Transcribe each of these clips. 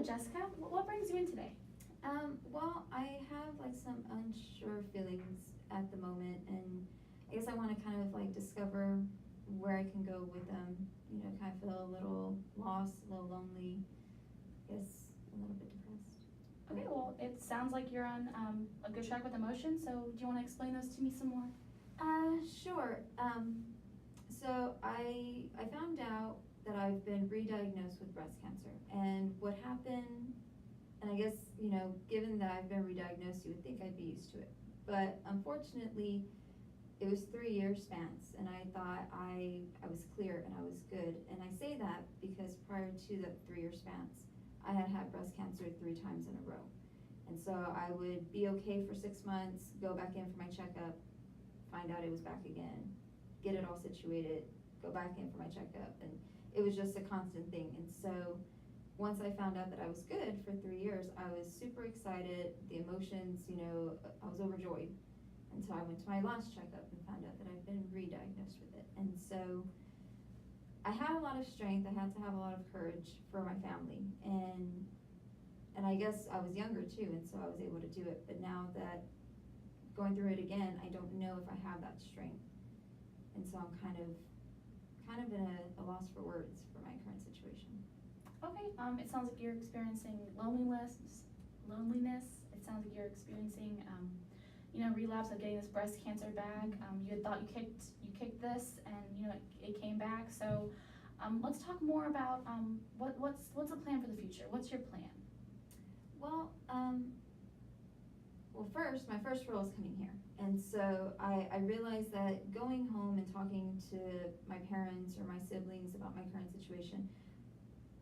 Jessica. What brings you in today? Well, I have like some unsure feelings at the moment, and I guess I want to kind of like discover where I can go with them. You know, kind of feel a little lost, a little lonely, I guess a little bit depressed. Okay, well, it sounds like you're on a good track with emotions, so do you want to explain those to me some more? Sure. So I found out that I've been re-diagnosed with breast cancer, and what happened, and I guess, you know, given that I've been re-diagnosed, you would think I'd be used to it. But unfortunately, it was 3 year spans, and I thought I was clear and I was good. And I say that because prior to the 3 year spans, I had had breast cancer 3 times in a row. And so I would be okay for 6 months, go back in for my checkup, find out it was back again, get it all situated, go back in for my checkup, and it was just a constant thing. And so once I found out that I was good for 3 years, I was super excited. The emotions, you know, I was overjoyed until I went to my last checkup and found out that I've been re-diagnosed with it. And so I had a lot of strength. I had to have a lot of courage for my family, and I guess I was younger too, and so I was able to do it. But now that going through it again, I don't know if I have that strength, and so I'm kind of in a loss for words for my current situation. Okay, it sounds like you're experiencing loneliness. It sounds like you're experiencing, relapse of getting this breast cancer back. You had thought you kicked this, and it came back. So, let's talk more about what's the plan for the future. What's your plan? Well, first, my first role is coming here. And so I realized that going home and talking to my parents or my siblings about my current situation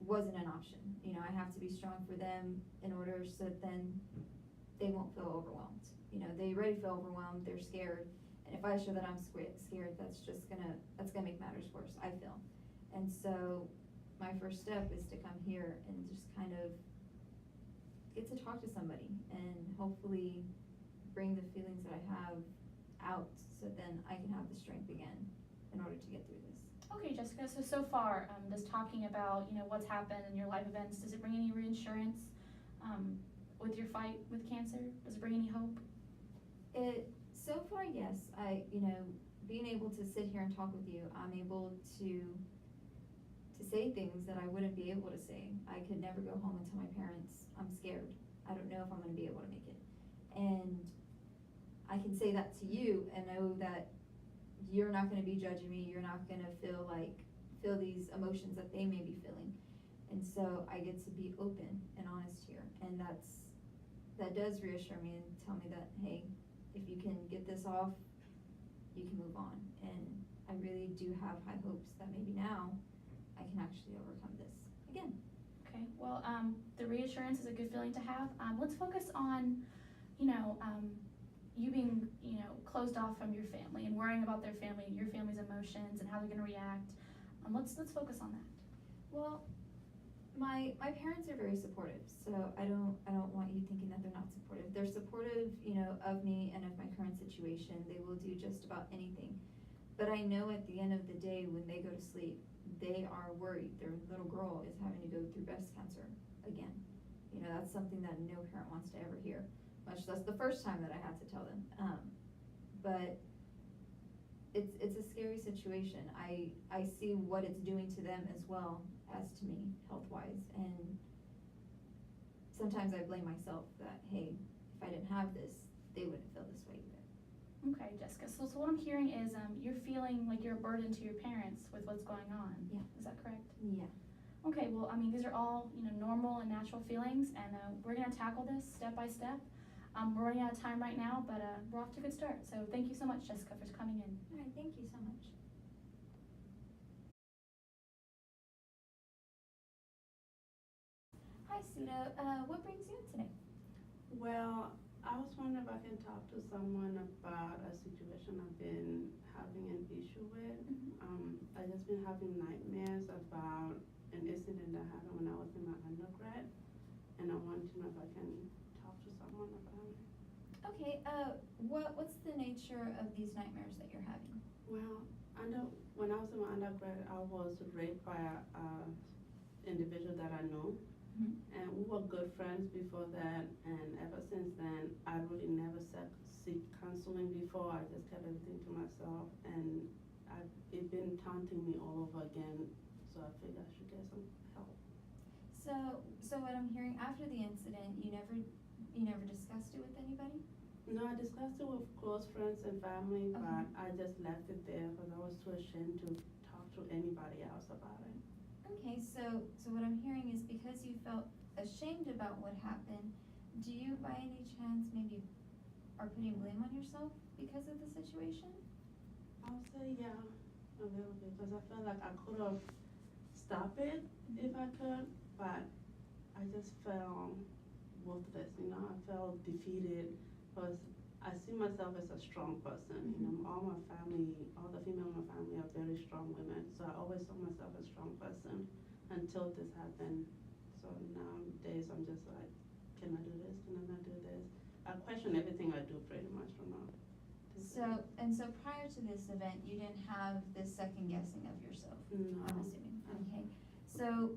wasn't an option. You know, I have to be strong for them in order so that then they won't feel overwhelmed. You know, they already feel overwhelmed, they're scared. And if I show that I'm scared, that's gonna make matters worse, I feel. And so my first step is to come here and just kind of get to talk to somebody and hopefully bring the feelings that I have out so then I can have the strength again in order to get through this. Okay, Jessica, so far, does talking about, what's happened in your life events, does it bring any reassurance with your fight with cancer? Does it bring any hope? So far, yes. Being able to sit here and talk with you, I'm able to say things that I wouldn't be able to say. I could never go home and tell my parents, I'm scared. I don't know if I'm gonna be able to make it. And I can say that to you and know that you're not gonna be judging me, you're not gonna feel these emotions that they may be feeling. And so I get to be open and honest here. And that does reassure me and tell me that, hey, if you can get this off, you can move on. And I really do have high hopes that maybe now I can actually overcome this again. Okay, well, the reassurance is a good feeling to have. Let's focus on, you being, closed off from your family and worrying about their family, your family's emotions and how they're gonna react. Let's focus on that. Well, my parents are very supportive, so I don't want you thinking that they're not supportive. They're supportive, of me and of my current situation. They will do just about anything. But I know at the end of the day when they go to sleep, they are worried. Their little girl is having to go through breast cancer again. That's something that no parent wants to ever hear, much less the first time that I had to tell them. But it's a scary situation. I see what it's doing to them as well as to me, health-wise. And sometimes I blame myself that, hey, if I didn't have this, they wouldn't feel this way either. Okay, Jessica, so what I'm hearing is you're feeling like you're a burden to your parents with what's going on. Yeah. Is that correct? Yeah. Okay, well, these are all, normal and natural feelings, and we're gonna tackle this step by step. We're running out of time right now, but we're off to a good start. So thank you so much, Jessica, for coming in. All right, thank you so much. Hi, Sita. What brings you in today? Well, I was wondering if I can talk to someone about a situation I've been having an issue with. I've just been having nightmares about an incident that happened when I was in my undergrad, and I wanted to know if I can talk to someone about it. Okay, what's the nature of these nightmares that you're having? Well, when I was in my undergrad, I was raped by a individual that I know, Mhm. And we were good friends before that, and ever since then, I really never seek counseling before. I just kept everything to myself, and it's been taunting me all over again, so I figured I should get some help. So what I'm hearing, after the incident, you never discussed it with anybody? No, I discussed it with close friends and family, Okay. but I just left it there because I was too ashamed to talk to anybody else about it. Okay, so what I'm hearing is because you felt ashamed about what happened, do you by any chance maybe are putting blame on yourself because of the situation? I'll say yeah, a little bit, because I felt like I could have stopped it if I could, but I just felt worthless, I felt defeated, because I see myself as a strong person, all my family, all the female in my family are very strong women, so I always saw myself as a strong person until this happened. So nowadays I'm just like, can I do this, can I not do this? I question everything I do pretty much from now. So prior to this event, you didn't have this second guessing of yourself, No. I'm assuming, okay? So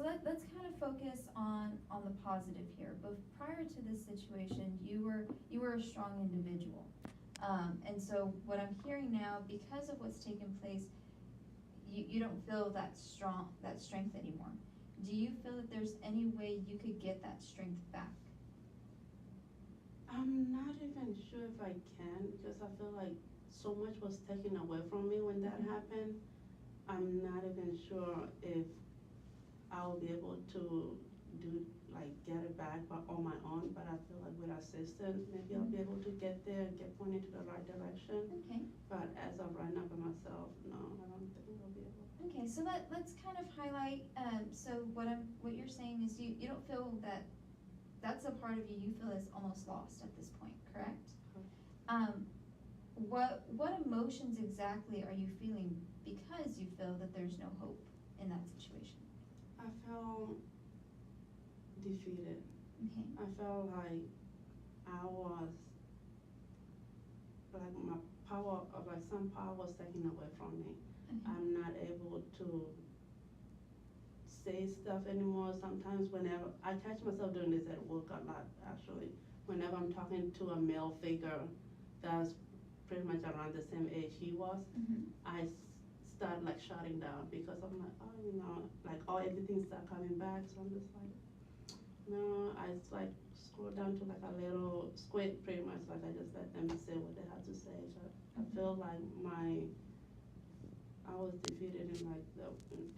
let's kind of focus on the positive here, but prior to this situation, you were a strong individual. And so what I'm hearing now, because of what's taken place, you don't feel that strength anymore. Do you feel that there's any way you could get that strength back? I'm not even sure if I can, because I feel like so much was taken away from me when that happened. I'm not even sure if I'll be able to get it back on my own, but I feel like with assistance, maybe I'll be able to get there and get pointed to the right direction. Okay. But as of right now by myself, no, I don't think I'll be able. Okay, so let's kind of highlight, so what you're saying is you don't feel that that's a part of you feel is almost lost at this point, correct? Correct. What emotions exactly are you feeling because you feel that there's no hope in that situation? I felt defeated. Okay. I felt like I was, like my power, like some power was taken away from me. Okay. I'm not able to say stuff anymore. Sometimes whenever, I catch myself doing this at work a lot actually. Whenever I'm talking to a male figure that's pretty much around the same age he was, I start like shutting down because I'm like, everything start coming back. So I'm just like, no, I like scroll down to like a little squid pretty much, like I just let them say what they have to say. So I feel like I was defeated in like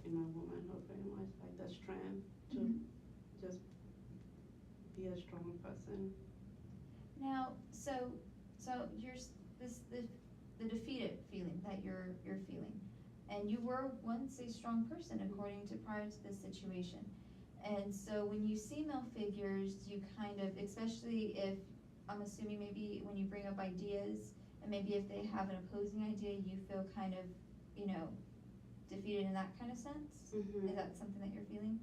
in my womanhood pretty much, like the strength to just be a strong person. Now, so you're the defeated feeling that you're feeling, and you were once a strong person according to prior to this situation. And so when you see male figures, you kind of, especially if, I'm assuming maybe when you bring up ideas, and maybe if they have an opposing idea, you feel kind of, defeated in that kind of sense? Is that something that you're feeling?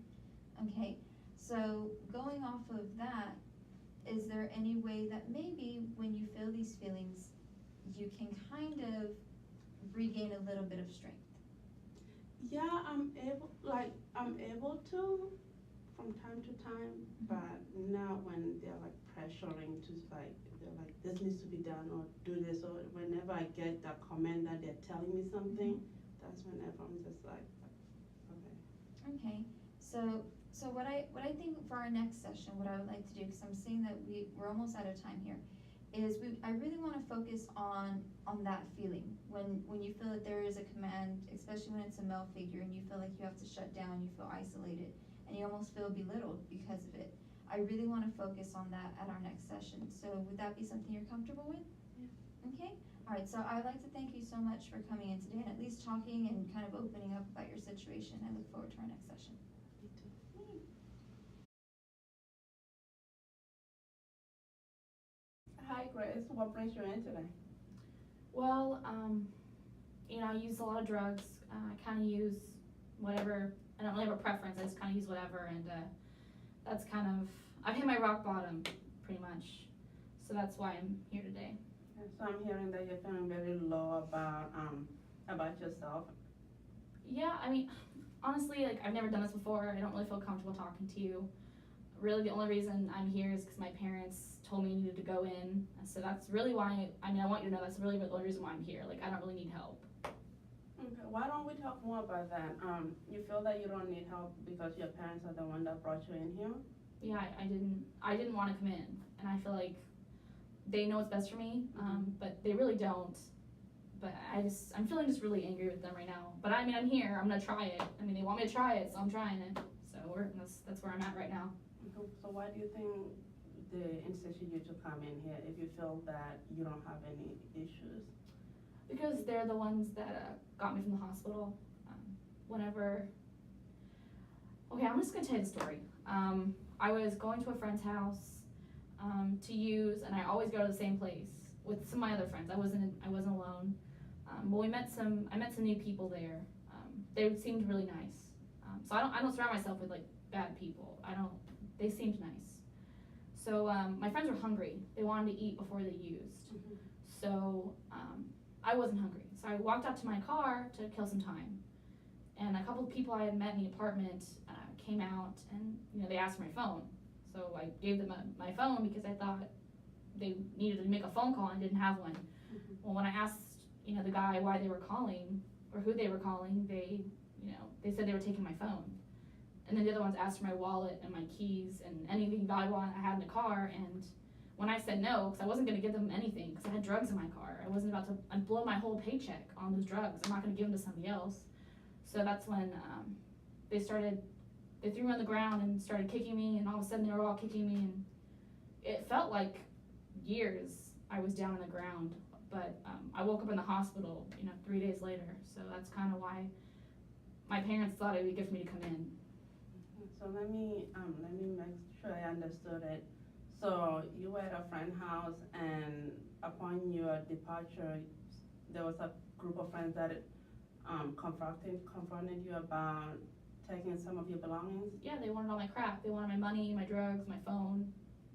Okay, so going off of that, is there any way that maybe when you feel these feelings, you can kind of regain a little bit of strength? Yeah, I'm able to from time to time, but not when they're like pressuring to they're like, this needs to be done or do this, or whenever I get that comment that they're telling me something, that's whenever I'm just like, okay. Okay, so what I think for our next session, what I would like to do, because I'm seeing that we're almost out of time here, is I really want to focus on that feeling when you feel that there is a command, especially when it's a male figure and you feel like you have to shut down, you feel isolated, and you almost feel belittled because of it. I really want to focus on that at our next session. So would that be something you're comfortable with? Yeah. Okay. All right. So I'd like to thank you so much for coming in today and at least talking and kind of opening up about your situation. I look forward to our next session. Me too. Hi, Grace. What brings you in today? Well, I use a lot of drugs. I kind of use whatever. I don't really have a preference. I just kind of use whatever, and that's kind of, I've hit my rock bottom pretty much. So that's why I'm here today. Yeah, so I'm hearing that you're feeling very low about yourself. Yeah, I mean, honestly, like, I've never done this before. I don't really feel comfortable talking to you. Really, the only reason I'm here is because my parents told me I needed to go in. So that's really why, I mean, I want you to know that's really the only reason why I'm here. Like, I don't really need help. Okay, why don't we talk more about that? You feel that you don't need help because your parents are the one that brought you in here? Yeah, I didn't want to come in. And I feel like they know what's best for me, but they really don't. But I'm feeling just really angry with them right now. But I mean, I'm here. I'm gonna try it. I mean, they want me to try it, so I'm trying it. So that's where I'm at right now. So why do you think they insisted you to come in here if you feel that you don't have any issues? Because they're the ones that got me from the hospital. Whenever, okay, I'm just gonna tell you the story. I was going to a friend's house to use, and I always go to the same place with some of my other friends. I wasn't alone. But I met some new people there. They seemed really nice. So I don't surround myself with like bad people. They seemed nice. So my friends were hungry. They wanted to eat before they used. So I wasn't hungry. So I walked out to my car to kill some time. And a couple of people I had met in the apartment came out, and they asked for my phone. So I gave them my phone because I thought they needed to make a phone call and didn't have one. Well, when I asked the guy why they were calling or who they were calling, they said they were taking my phone. And then the other ones asked for my wallet and my keys and anything valuable I had in the car. And when I said no, because I wasn't going to give them anything because I had drugs in my car. I wasn't about to blow my whole paycheck on those drugs. I'm not going to give them to somebody else. So that's when they threw me on the ground and started kicking me, and all of a sudden they were all kicking me, and it felt like years I was down on the ground. But I woke up in the hospital, 3 days later. So that's kind of why my parents thought it would be good for me to come in. So let me make sure I understood it. So you were at a friend's house, and upon your departure, there was a group of friends that confronted you about taking some of your belongings? Yeah, they wanted all my crap. They wanted my money, my drugs, my phone.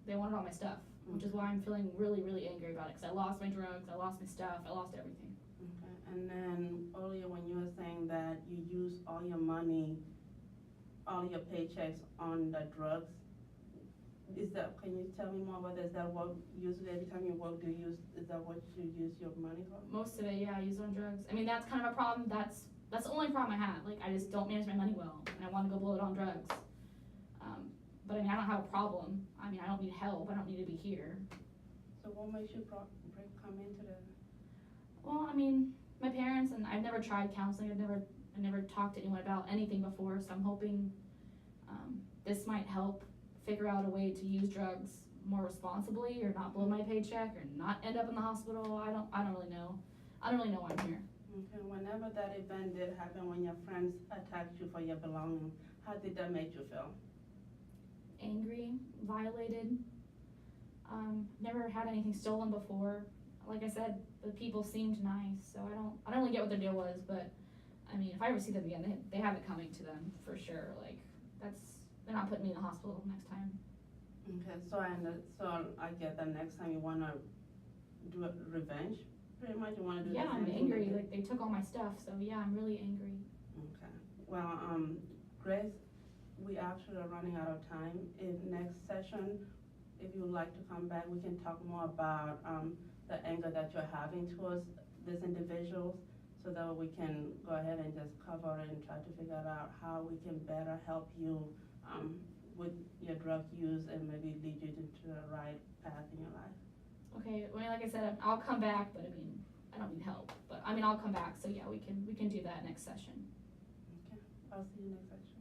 They wanted all my stuff, which is why I'm feeling really, really angry about it. Because I lost my drugs, I lost my stuff, I lost everything. Okay. And then earlier when you were saying that you used all your money, all your paychecks on the drugs, can you tell me more about this? Is that what usually every time you work, is that what you use your money for? Most of it, yeah, I use it on drugs. I mean, that's kind of a problem. That's the only problem I have. Like, I just don't manage my money well, and I want to go blow it on drugs. But I mean, I don't have a problem. I mean, I don't need help. I don't need to be here. So what makes you come into the? Well, I mean, my parents, and I've never tried counseling. I never talked to anyone about anything before. So I'm hoping this might help figure out a way to use drugs more responsibly, or not blow my paycheck, or not end up in the hospital. I don't really know. I don't really know why I'm here. Okay, whenever that event did happen, when your friends attacked you for your belongings, how did that make you feel? Angry, violated. Never had anything stolen before. Like I said, the people seemed nice, so I don't really get what their deal was, but I mean, if I ever see them again, they have it coming to them for sure. Like, they're not putting me in the hospital next time. Okay, so I get that next time you wanna do a revenge, pretty much you wanna do. Yeah, the I'm same angry. thing Like, they took all my stuff, so yeah, I'm really angry. Okay, well, Grace, we actually are running out of time. In next session, if you would like to come back, we can talk more about the anger that you're having towards these individuals, so that we can go ahead and just cover it and try to figure out how we can better help you with your drug use and maybe lead you into the right path in your life. Okay, well, like I said, I'll come back, but I mean, I don't need help. But I mean, I'll come back, so yeah, we can do that next session. Okay, I'll see you next session.